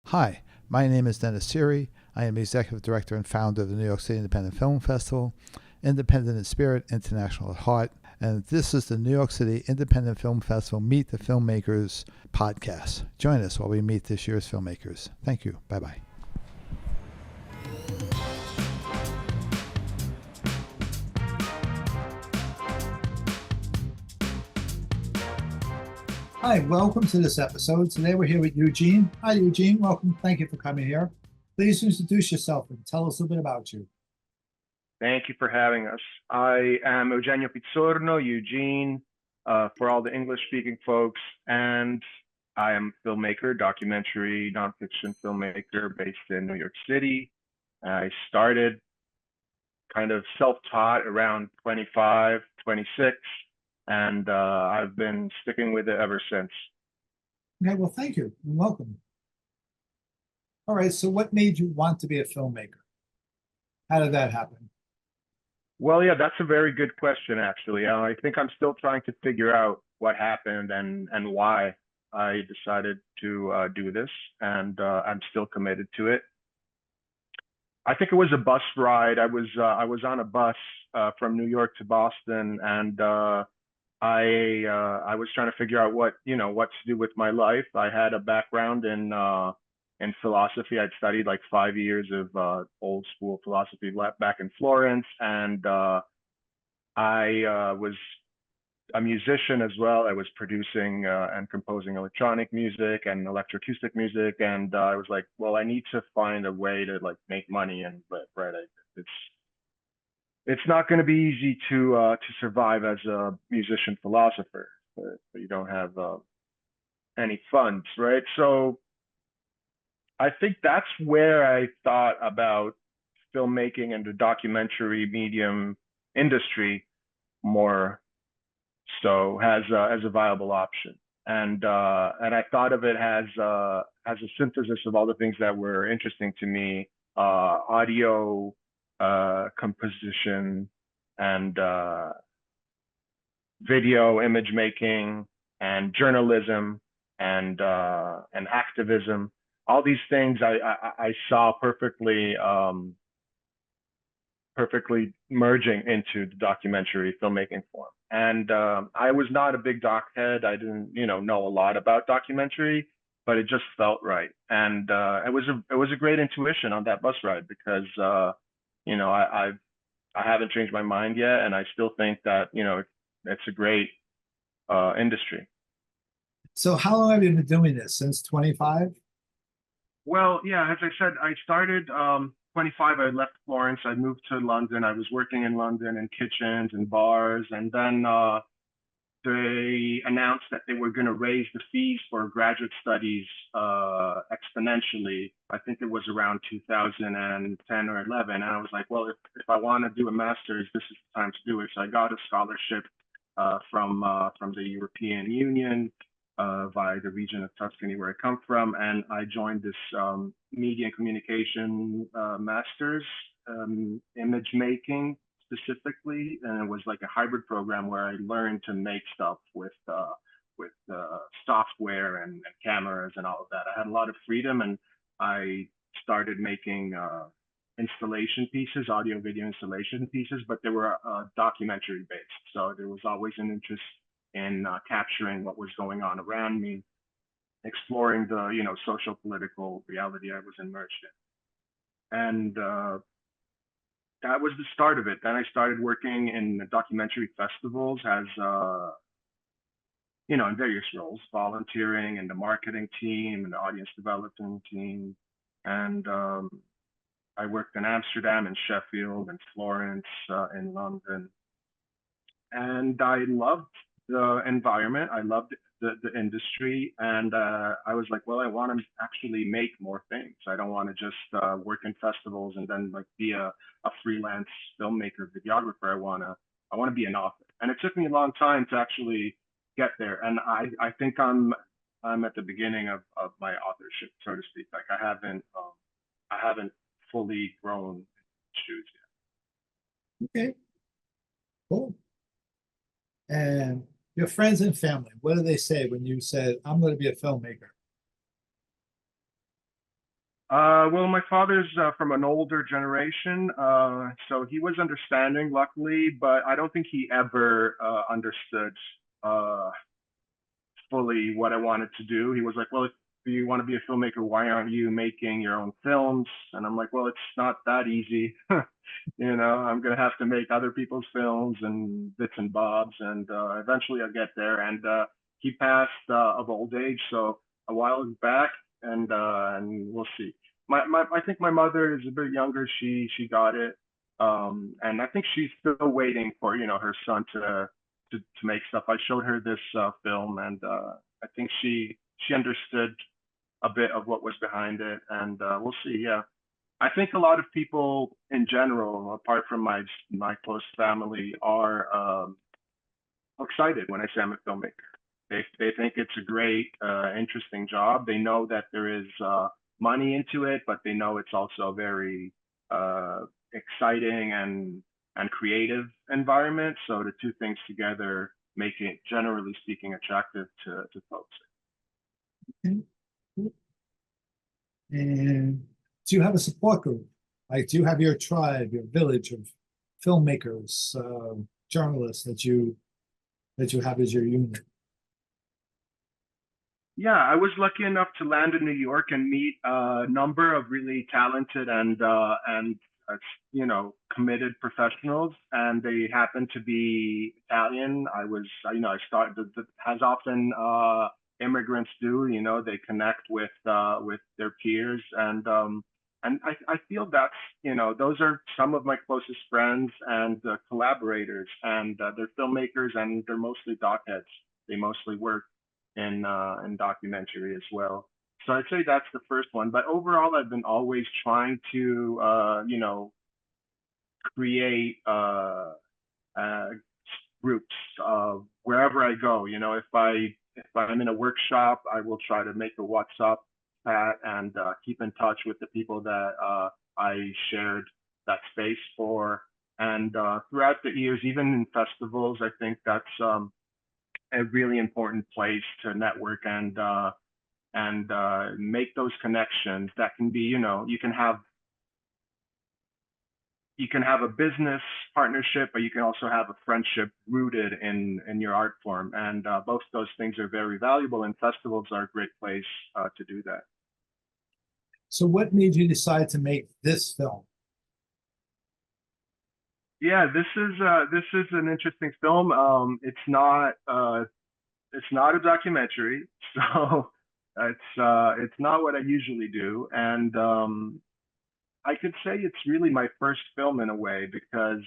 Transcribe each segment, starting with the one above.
Hi, my name is Dennis Siri. I am Executive Director and founder of the New York City Independent Film Festival, Independent in Spirit, International at Heart, and this is the New York City Independent Film Festival Meet the Filmmakers podcast. Join us while we meet this year's filmmakers. Thank you. Bye-bye. Hi, welcome to this episode. Today we're here with Eugene. Hi, Eugene. Welcome. Thank you for coming here. Please introduce yourself and tell us a little bit about you. Thank you for having us. I am Eugenio Pizzorno, Eugene, for all the English-speaking folks, and I am a filmmaker, documentary, nonfiction filmmaker based in New York City. I started kind of self-taught around 25, 26, and I've been sticking with it ever since. Okay, well, thank you and welcome. All right, so what made you want to be a filmmaker? How did that happen? Well, yeah, that's a very good question, actually. I think I'm still trying to figure out what happened and why I decided to do this, and I'm still committed to it. I think it was a bus ride. I was on a bus from New York to Boston, and I was trying to figure out what to do with my life. I had a background in philosophy. I'd studied like 5 years of old school philosophy back in Florence, and I was a musician as well. I was producing and composing electronic music and electroacoustic music, and I was like, well, I need to find a way to like make money and live, right? It's not going to be easy to survive as a musician philosopher, but you don't have any funds, right? So I think that's where I thought about filmmaking and the documentary medium industry more so as a viable option. And I thought of it as a synthesis of all the things that were interesting to me: audio, composition, and video, image making, and journalism, and activism. All these things I saw perfectly merging into the documentary filmmaking form. And I was not a big doc head. I didn't, know a lot about documentary, but it just felt right. And it was a great intuition on that bus ride because I haven't changed my mind yet, and I still think that it's a great industry. So how long have you been doing this? Since 25? Well, yeah, as I said, I started 25. I left Florence. I moved to London. I was working in London in kitchens and bars, and then they announced that they were going to raise the fees for graduate studies exponentially. I think it was around 2010 or 11. And I was like, well, if I want to do a master's, this is the time to do it. So I got a scholarship from the European Union via the region of Tuscany where I come from. And I joined this media and communication master's, image making specifically, and it was like a hybrid program where I learned to make stuff with software and cameras and all of that. I had a lot of freedom, and I started making installation pieces, audio video installation pieces, but they were documentary based. So there was always an interest in capturing what was going on around me, exploring the social political reality I was immersed in, and that was the start of it. Then I started working in documentary festivals as in various roles, volunteering in the marketing team and the audience development team, and I worked in Amsterdam and Sheffield and Florence, in London, and I loved the environment. I loved the industry, and I was like, well, I want to actually make more things. I don't want to just work in festivals and then like be a freelance filmmaker, videographer. I want to be an author, and it took me a long time to actually get there. And I think I'm at the beginning of my authorship, so to speak. Like I haven't fully grown shoes yet. Okay, cool. And your friends and family, what do they say when you said, I'm going to be a filmmaker? Well, my father's from an older generation, so he was understanding, luckily, but I don't think he ever understood uh, fully what I wanted to do. He was like, well, if you want to be a filmmaker, why aren't you making your own films? And I'm like, well, it's not that easy. I'm going to have to make other people's films and bits and bobs, and eventually I'll get there. And he passed of old age, so a while back, and we'll see. I think my mother is a bit younger. She got it, and I think she's still waiting for her son to make stuff. I showed her this film, and I think she understood a bit of what was behind it, and we'll see. Yeah, I think a lot of people in general, apart from my close family, are excited when I say I'm a filmmaker. They think it's a great, interesting job. They know that there is money into it, but they know it's also a very uh, exciting and creative environment. So the two things together make it, generally speaking, attractive to folks. And do you have a support group? Like, do you have your tribe, your village of filmmakers, journalists that you have as your unit? Yeah, I was lucky enough to land in New York and meet a number of really talented and committed professionals, and they happened to be Italian. I started as often immigrants do. They connect with their peers, and I feel that's those are some of my closest friends and collaborators, and they're filmmakers, and they're mostly doc heads. They mostly work in documentary as well. So I'd say that's the first one. But overall, I've been always trying to create uh, groups wherever I go. If I'm in a workshop, I will try to make a WhatsApp chat and keep in touch with the people that I shared that space for. And throughout the years, even in festivals, I think that's a really important place to network and make those connections that can be, you can have a business partnership, but you can also have a friendship rooted in your art form. And both those things are very valuable, and festivals are a great place to do that. So what made you decide to make this film? Yeah, this is an interesting film. It's not a documentary, so it's not what I usually do, and I could say it's really my first film in a way, because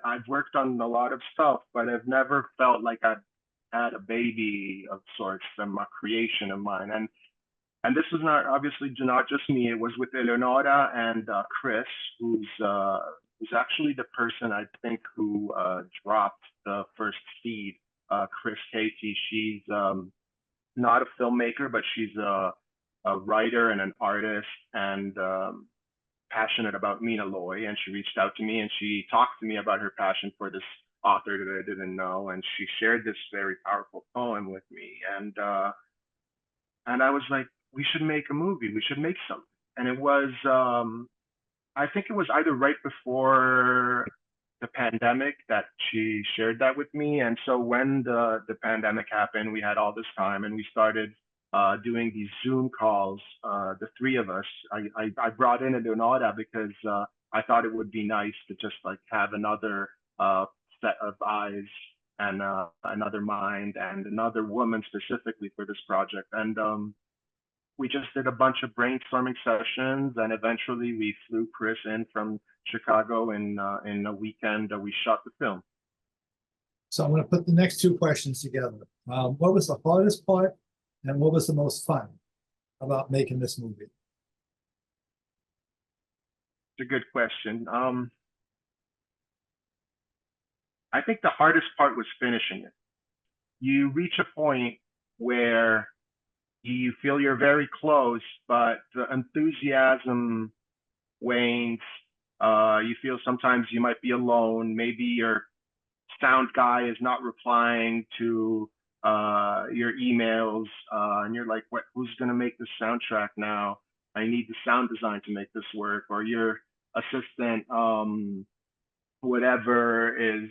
I've worked on a lot of stuff, but I've never felt like I've had a baby of sorts from a creation of mine. And this was not obviously not just me. It was with Eleonora and Chris, who's actually the person I think who dropped the first seed. Chris Casey. She's not a filmmaker, but she's a writer and an artist, and passionate about Mina Loy. And she reached out to me and she talked to me about her passion for this author that I didn't know, and she shared this very powerful poem with me. And I was like, we should make a movie. We should make something. And it was, I think it was either right before the pandemic that she shared that with me. And so when the pandemic happened, we had all this time, and we started doing these Zoom calls, the three of us. I brought in Eleonora because I thought it would be nice to just like have another set of eyes and another mind and another woman specifically for this project. And we just did a bunch of brainstorming sessions, and eventually we flew Chris in from Chicago in a weekend. We shot the film. So I'm going to put the next two questions together. What was the hardest part, and what was the most fun about making this movie? It's a good question. I think the hardest part was finishing it. You reach a point where you feel you're very close, but the enthusiasm wanes. You feel sometimes you might be alone. Maybe your sound guy is not replying to your emails, and you're like, "What? Who's going to make the soundtrack now?" I need the sound design to make this work, or your assistant, whatever is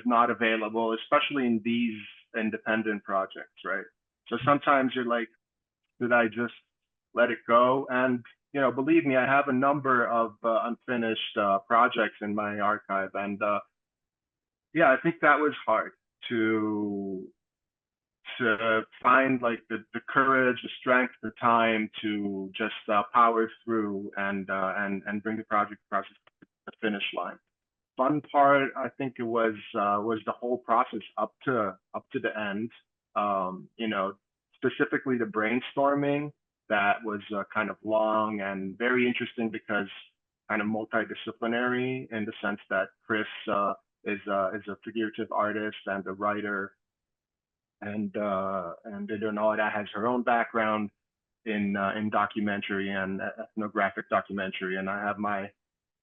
not available, especially in these independent projects, right? So sometimes you're like, did I just let it go? And believe me, I have a number of unfinished projects in my archive, and yeah, I think that was hard to find like the courage, the strength, the time to just power through and bring the project across the finish line. Fun part, I think it was the whole process up to the end. Specifically the brainstorming that was kind of long and very interesting because kind of multidisciplinary in the sense that Chris is a figurative artist and a writer, and Leonora has her own background in documentary and ethnographic documentary, and I have my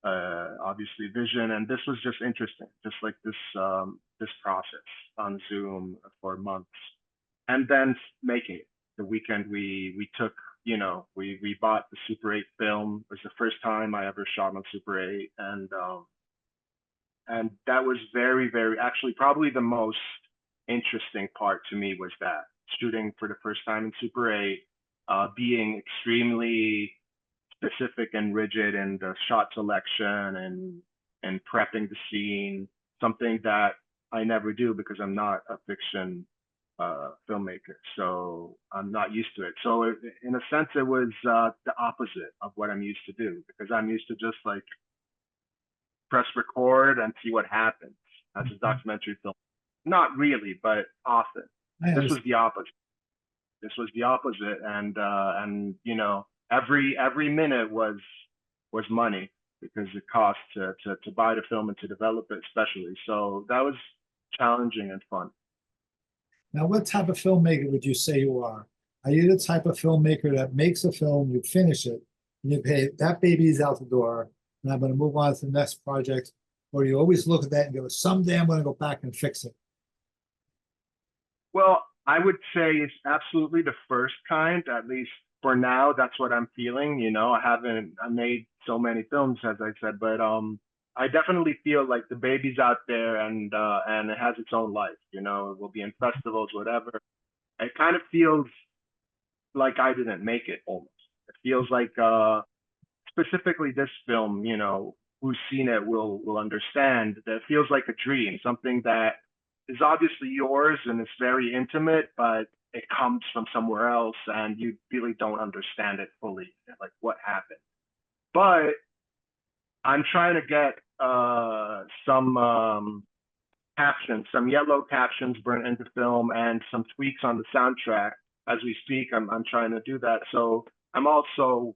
obviously vision, and this was just interesting, just like this process on Zoom for months, and then making it. The weekend we took, we bought the Super 8 film. It was the first time I ever shot on Super 8, and that was very, very, actually probably the most interesting part to me was that shooting for the first time in Super 8, being extremely specific and rigid in the shot selection and prepping the scene, something that I never do because I'm not a fiction filmmaker, so I'm not used to it. So in a sense, it was the opposite of what I'm used to do, because I'm used to just like press record and see what happens as a documentary film. Not really, but often. This was the opposite. This was the opposite, and every minute was money, because it cost to buy the film and to develop it, especially. So that was challenging and fun. Now, what type of filmmaker would you say you are? Are you the type of filmmaker that makes a film, you finish it, and you pay, that baby's out the door, and I'm going to move on to the next project? Or do you always look at that and go, someday I'm going to go back and fix it? Well, I would say it's absolutely the first kind, at least for now. That's what I'm feeling. I made so many films, as I said, but I definitely feel like the baby's out there, and it has its own life. It will be in festivals, whatever. It kind of feels like I didn't make it almost. It feels like specifically this film, who's seen it will understand that it feels like a dream, something that is obviously yours and it's very intimate, but it comes from somewhere else and you really don't understand it fully, like what happened. But I'm trying to get some captions, some yellow captions burnt into film, and some tweaks on the soundtrack as we speak. I'm trying to do that. So I'm also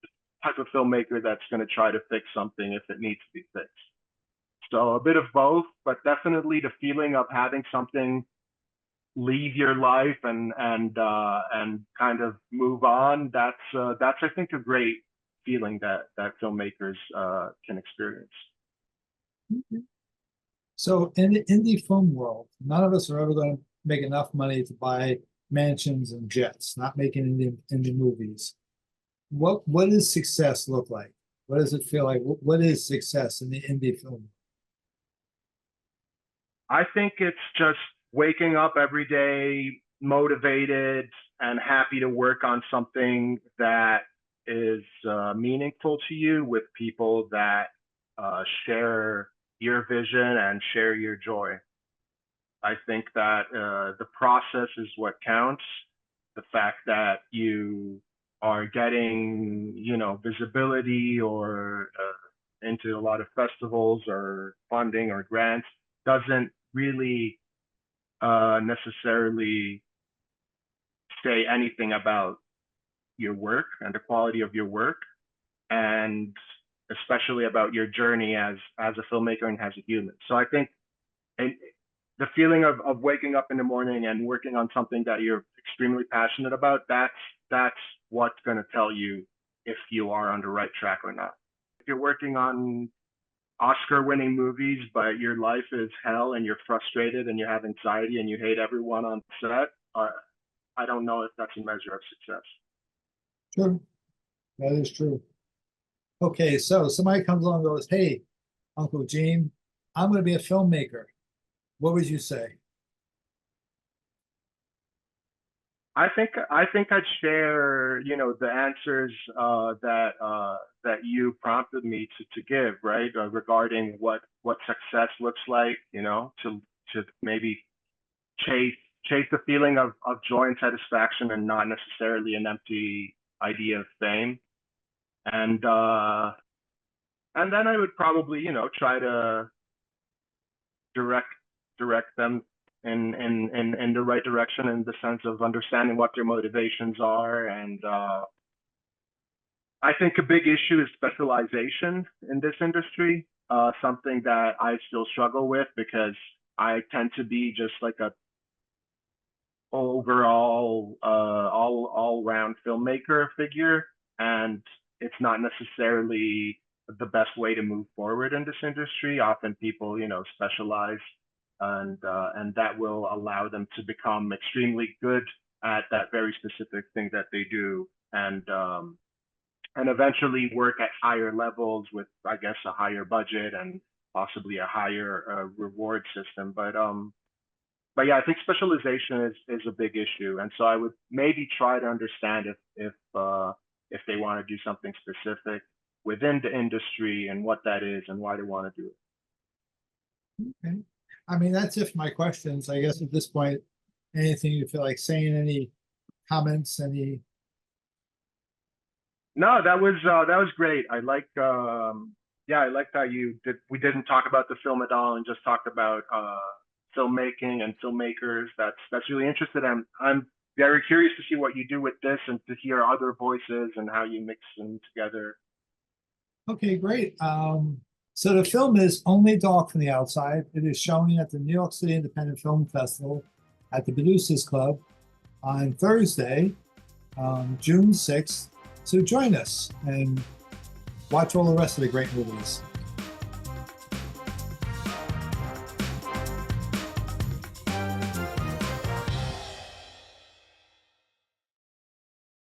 the type of filmmaker that's going to try to fix something if it needs to be fixed. So a bit of both, but definitely the feeling of having something leave your life and kind of move on. That's I think a great feeling that filmmakers can experience. So in the indie film world, none of us are ever going to make enough money to buy mansions and jets, not making indie movies. What does success look like? What does it feel like? What is success in the indie film? I think it's just waking up every day motivated and happy to work on something that is meaningful to you, with people that share your vision and share your joy. I think that the process is what counts. The fact that you are getting, visibility or into a lot of festivals or funding or grants doesn't really necessarily say anything about your work and the quality of your work, and especially about your journey as a filmmaker and as a human. So I think the feeling of waking up in the morning and working on something that you're extremely passionate about, that's what's going to tell you if you are on the right track or not. If you're working on Oscar-winning movies, but your life is hell and you're frustrated and you have anxiety and you hate everyone on set, I don't know if that's a measure of success. Sure. That is true. Okay, so somebody comes along and goes, hey, Uncle Gene, I'm going to be a filmmaker. What would you say? I think I'd share, the answers that you prompted me to give, right? Regarding what success looks like, to maybe chase the feeling of joy and satisfaction, and not necessarily an empty idea of fame. And then I would probably, try to direct them in the right direction, in the sense of understanding what their motivations are. And I think a big issue is specialization in this industry, something that I still struggle with, because I tend to be just like a overall all round filmmaker figure, and it's not necessarily the best way to move forward in this industry. Often people, specialize, and that will allow them to become extremely good at that very specific thing that they do, and eventually work at higher levels with, I guess, a higher budget and possibly a higher reward system. But yeah, I think specialization is a big issue, and so I would maybe try to understand if they want to do something specific within the industry, and what that is and why they want to do it. Okay. I mean, that's it for my questions. I guess at this point, anything you feel like saying, any comments, any? No, that was great. I like I liked how we didn't talk about the film at all and just talked about filmmaking and filmmakers. That's really interesting. I'm very curious to see what you do with this, and to hear other voices and how you mix them together. Okay, great. So the film is Only Dark from the Outside. It is showing at the New York City Independent Film Festival at the Producers Club on Thursday, June 6th. So join us and watch all the rest of the great movies.